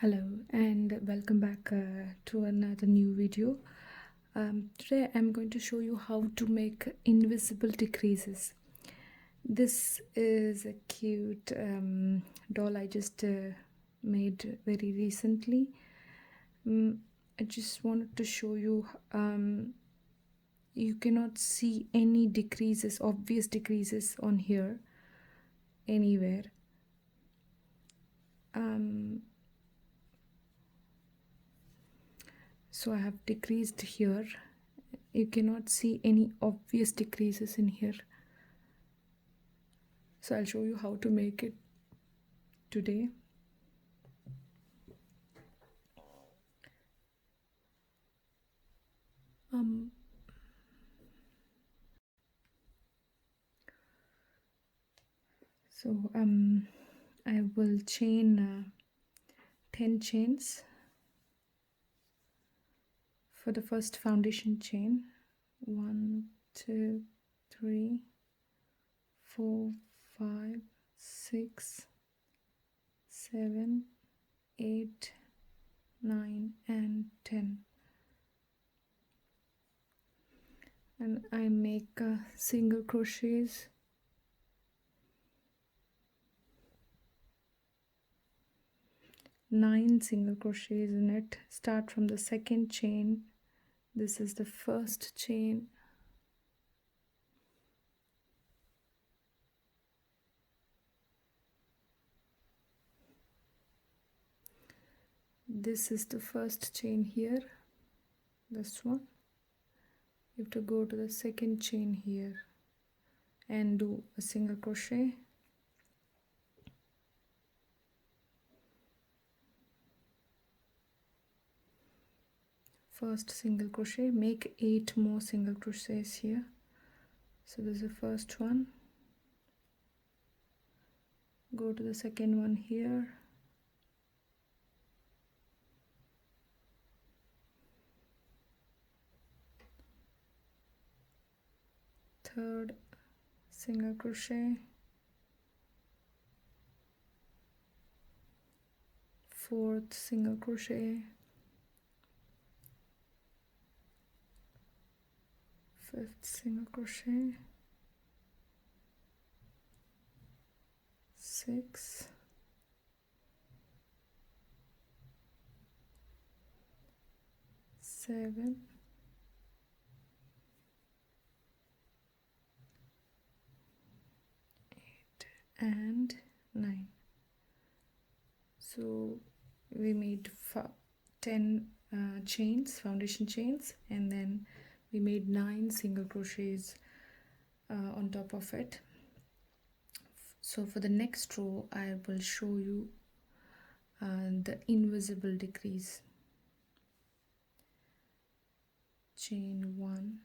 Hello and welcome back to another new video. Today I'm going to show you how to make invisible decreases. This is a cute doll I just made very recently. I just wanted to show you you cannot see any decreases, obvious decreases on here anywhere. So I have decreased here. You cannot see any obvious decreases in here. So I'll show you how to make it today. So I will chain 10 chains for the first foundation chain. 1, 2, 3, 4, 5, 6, 7, 8, 9 and 10. And I make single crochets. Nine single crochets in it. Start from the second chain. This is the first chain. This is the first chain here, this one. You have to go to the second chain here and do a single crochet. First single crochet, make 8 more single crochets here. So this is the first one. Go to the second one here. Third single crochet. Fourth single crochet. Fifth single crochet. 6, 7, 8 and 9. So we made 10 chains, foundation chains, and then we made 9 single crochets on top of it. So for the next row I will show you the invisible decrease. Chain 1.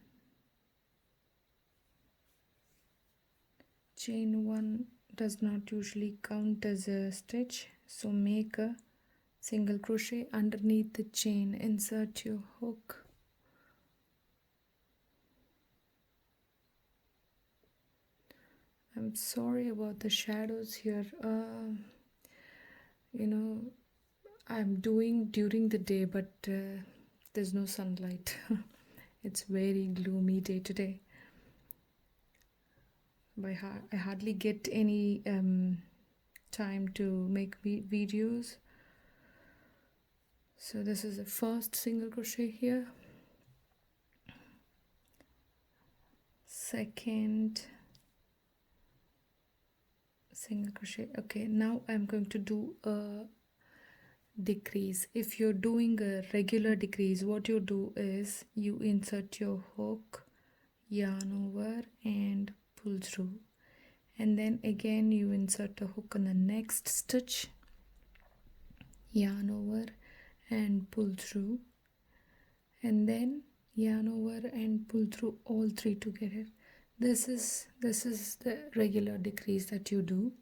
Chain 1 does not usually count as a stitch, so make a single crochet underneath the chain. Insert your hook. I'm sorry about the shadows here. I'm doing during the day, but there's no sunlight. It's very gloomy day today. I hardly get any time to make videos. So this is the first single crochet here. Second single crochet. Okay, now I'm going to do a decrease. If you're doing a regular decrease, what you do is you insert your hook, yarn over and pull through, and then again you insert a hook on the next stitch, yarn over and pull through, and then yarn over and pull through, all 3 together. This is the regular decrease that you do,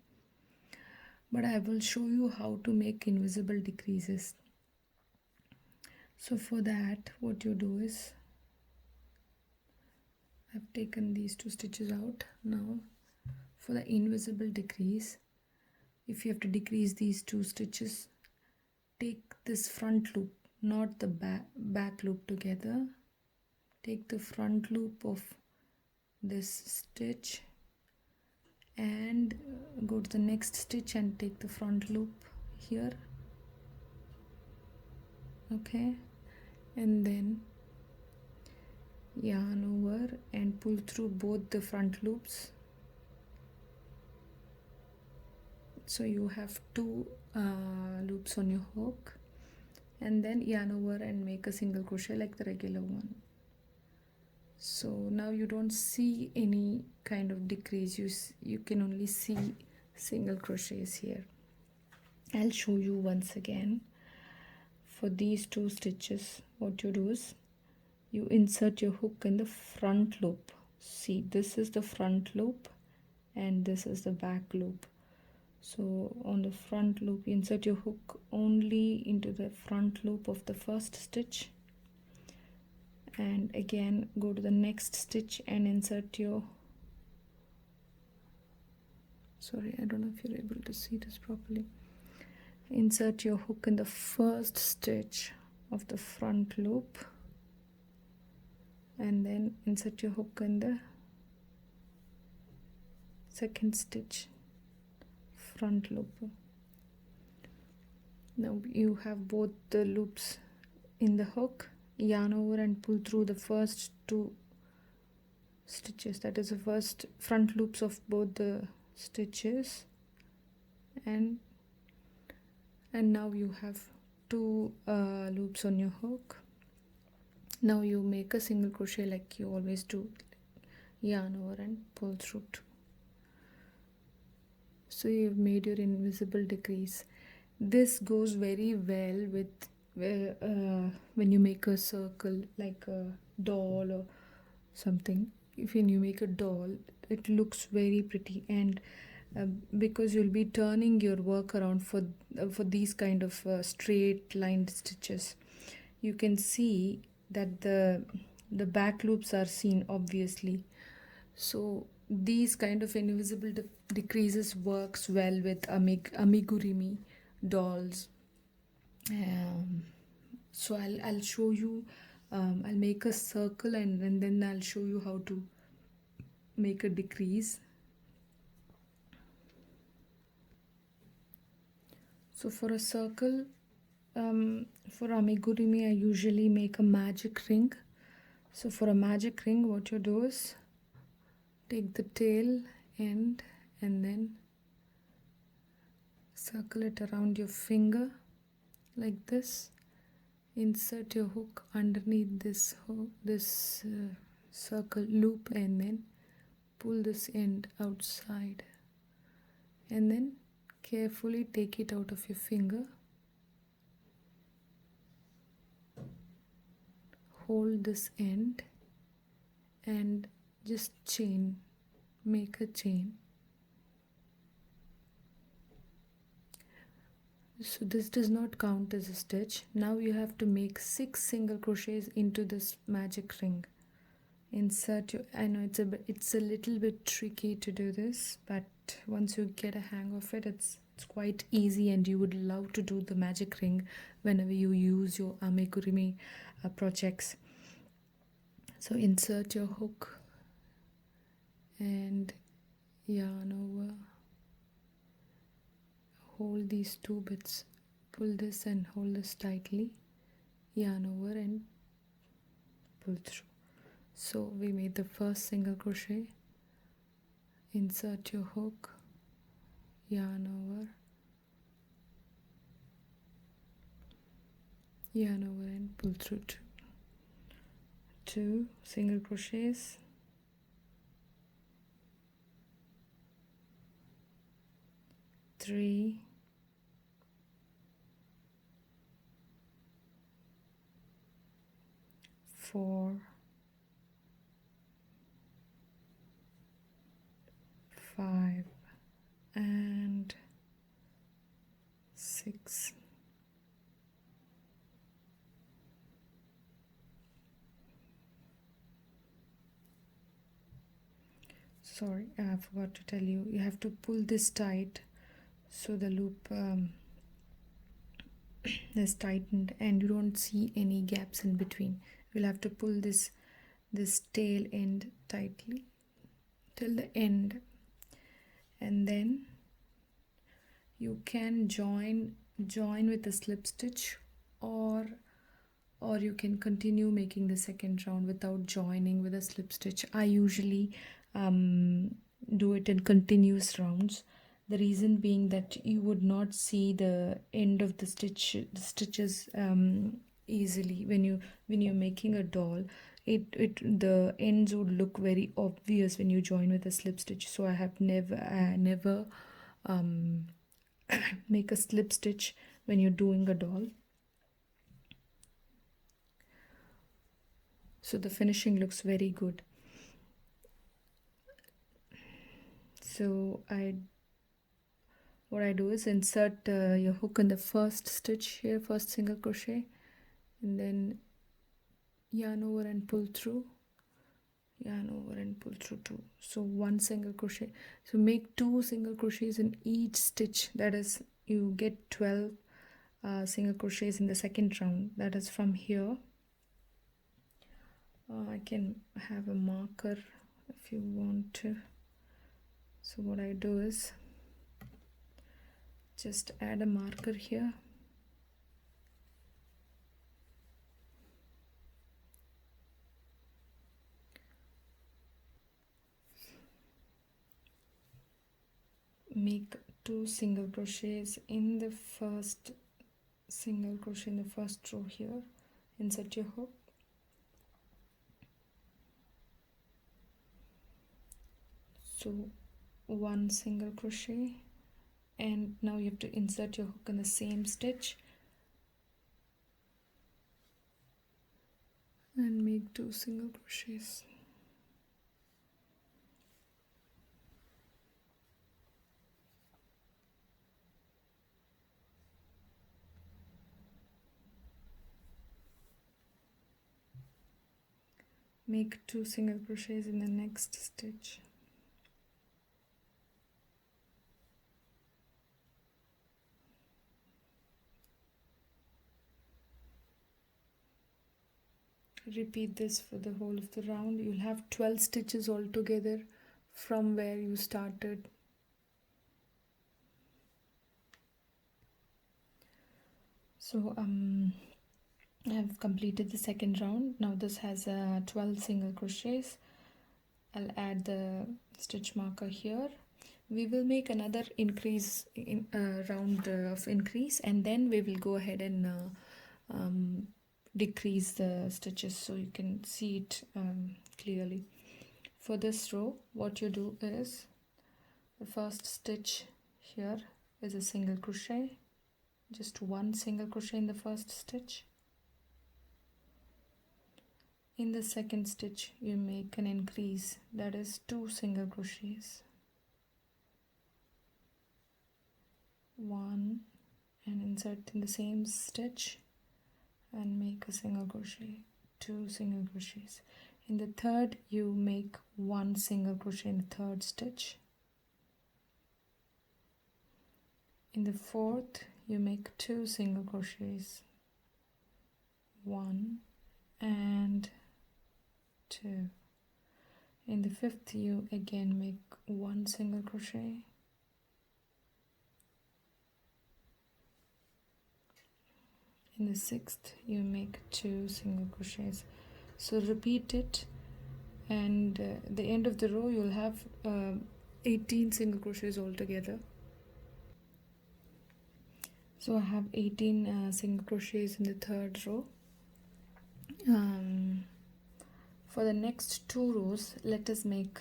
but I will show you how to make invisible decreases. So for that, what you do is, I've taken these 2 stitches out. Now for the invisible decrease, if you have to decrease these 2 stitches, take this front loop, not the back loop together. Take the front loop of this stitch and go to the next stitch and take the front loop here. Okay, and then yarn over and pull through both the front loops. So you have two loops on your hook, and then yarn over and make a single crochet like the regular one. So now you don't see any kind of decrease, you can only see single crochets here. I'll show you once again. For these two stitches, what you do is you insert your hook in the front loop. See, this is the front loop and this is the back loop. So on the front loop, insert your hook only into the front loop of the first stitch, and again go to the next stitch and insert your, sorry, I don't know if you're able to see this properly. Insert your hook in the first stitch of the front loop, and then insert your hook in the second stitch, front loop. Now you have both the loops in the hook. Yarn over and pull through the first two stitches, that is the first front loops of both the stitches, and now you have two loops on your hook. Now you make a single crochet like you always do, yarn over and pull through two. So you've made your invisible decrease. This goes very well with when you make a circle like a doll or something. If when you make a doll, it looks very pretty, and because you'll be turning your work around for these kind of straight lined stitches, you can see that the back loops are seen obviously. So these kind of invisible decreases works well with amigurumi dolls. So I'll show you, I'll make a circle and then I'll show you how to make a decrease. So for a circle, for amigurumi, I usually make a magic ring. So for a magic ring, what you do is take the tail end and then circle it around your finger like this. Insert your hook underneath this circle loop and then pull this end outside, and then carefully take it out of your finger. Hold this end and just chain, make a chain. So this does not count as a stitch. Now you have to make 6 single crochets into this magic ring. Insert your, I know it's a little bit tricky to do this, but once you get a hang of it, it's quite easy, and you would love to do the magic ring whenever you use your amigurumi projects. So insert your hook and yarn over. Hold these two bits, pull this and hold this tightly, yarn over and pull through. So we made the first single crochet. Insert your hook, yarn over, yarn over and pull through two single crochets. Three, 4, 5 and 6. Sorry, I forgot to tell you, you have to pull this tight so the loop is tightened and you don't see any gaps in between. You'll have to pull this tail end tightly till the end, and then you can join with a slip stitch, or you can continue making the second round without joining with a slip stitch. I usually do it in continuous rounds. The reason being that you would not see the end of the stitches easily when you're making a doll. The ends would look very obvious when you join with a slip stitch. So I have never make a slip stitch when you're doing a doll. So the finishing looks very good. So what I do is insert your hook in the first stitch here, first single crochet, and then yarn over and pull through, yarn over and pull through two. So one single crochet. So make 2 single crochets in each stitch. That is, you get 12 single crochets in the second round. That is from here. I can have a marker if you want to. So what I do is just add a marker here. Make 2 single crochets in the first single crochet in the first row here. Insert your hook. So 1 single crochet, and now you have to insert your hook in the same stitch and make 2 single crochets. Make 2 single crochets in the next stitch. Repeat this for the whole of the round. You'll have 12 stitches altogether from where you started. So I have completed the second round. Now this has 12 single crochets. I'll add the stitch marker here. We will make another increase in round of increase, and then we will go ahead and decrease the stitches so you can see it clearly. For this row, what you do is the first stitch here is a single crochet, just 1 single crochet in the first stitch. In the second stitch you make an increase, that is 2 single crochets, 1, and insert in the same stitch and make a single crochet, 2 single crochets. In the third you make 1 single crochet in the third stitch. In the fourth you make 2 single crochets, 1 and 2. In the fifth you again make 1 single crochet, in the sixth you make 2 single crochets. So repeat it, and at the end of the row you'll have 18 single crochets altogether. So I have 18 single crochets in the third row. For the next 2 rows, let us make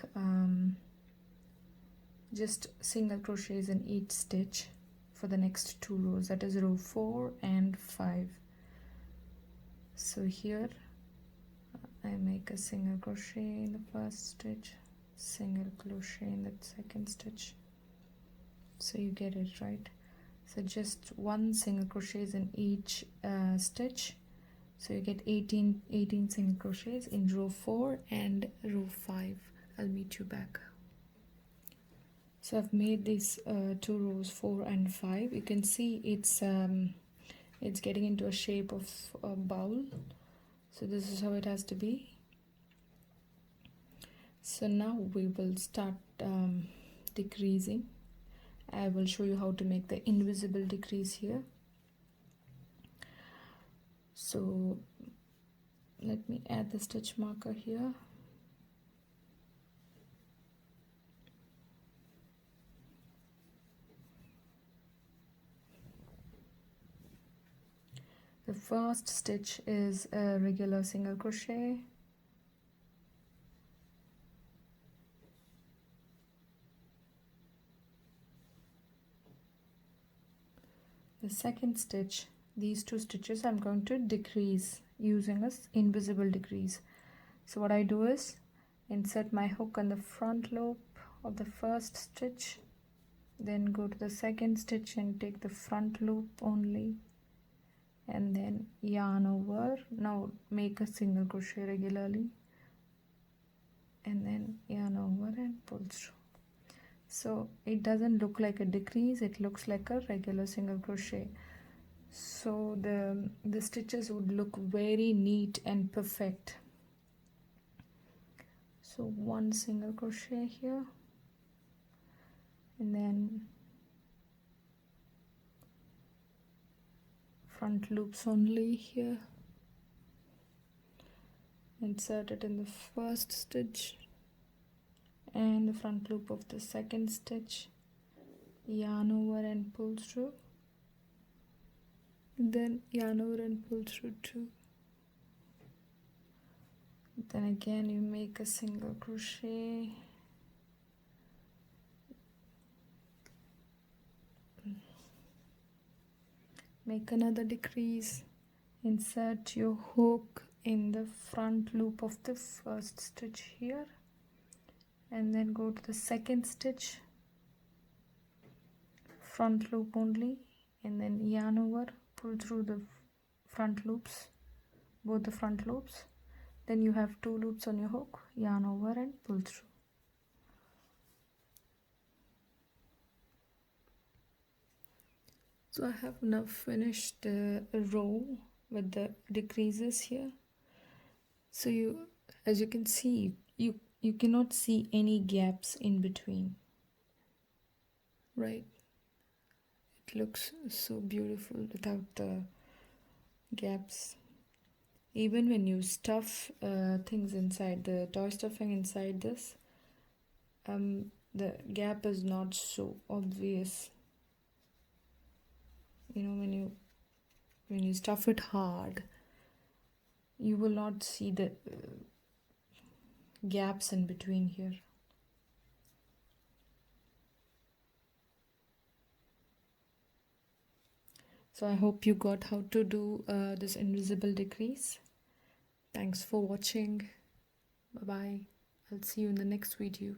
just single crochets in each stitch for the next 2 rows, that is row 4 and 5. So here I make a single crochet in the first stitch, single crochet in the second stitch, so you get it right. So just 1 single crochets in each stitch, so you get 18 single crochets in row 4 and row 5. I'll meet you back. So I've made these 2 rows 4 and 5. You can see it's it's getting into a shape of a bowl. So this is how it has to be. So now we will start decreasing. I will show you how to make the invisible decrease here. So let me add the stitch marker here. The first stitch is a regular single crochet. The second stitch, these two stitches I'm going to decrease using an invisible decrease. So what I do is insert my hook on the front loop of the first stitch, then go to the second stitch and take the front loop only, and then yarn over. Now make a single crochet regularly and then yarn over and pull through. So it doesn't look like a decrease, it looks like a regular single crochet. So the stitches would look very neat and perfect. So one single crochet here, and then front loops only here. Insert it in the first stitch and the front loop of the second stitch, yarn over and pull through, then yarn over and pull through too. Then again you make a single crochet, make another decrease, insert your hook in the front loop of the first stitch here, and then go to the second stitch, front loop only, and then yarn over, pull through the front loops, both the front loops. Then you have 2 loops on your hook, yarn over and pull through. So I have now finished the row with the decreases here. So as you can see, you cannot see any gaps in between, right? It looks so beautiful without the gaps. Even when you stuff things inside, the toy stuffing inside this, the gap is not so obvious. You know, when you stuff it hard, you will not see the gaps in between here. So I hope you got how to do this invisible decrease. Thanks for watching. Bye bye. I'll see you in the next video.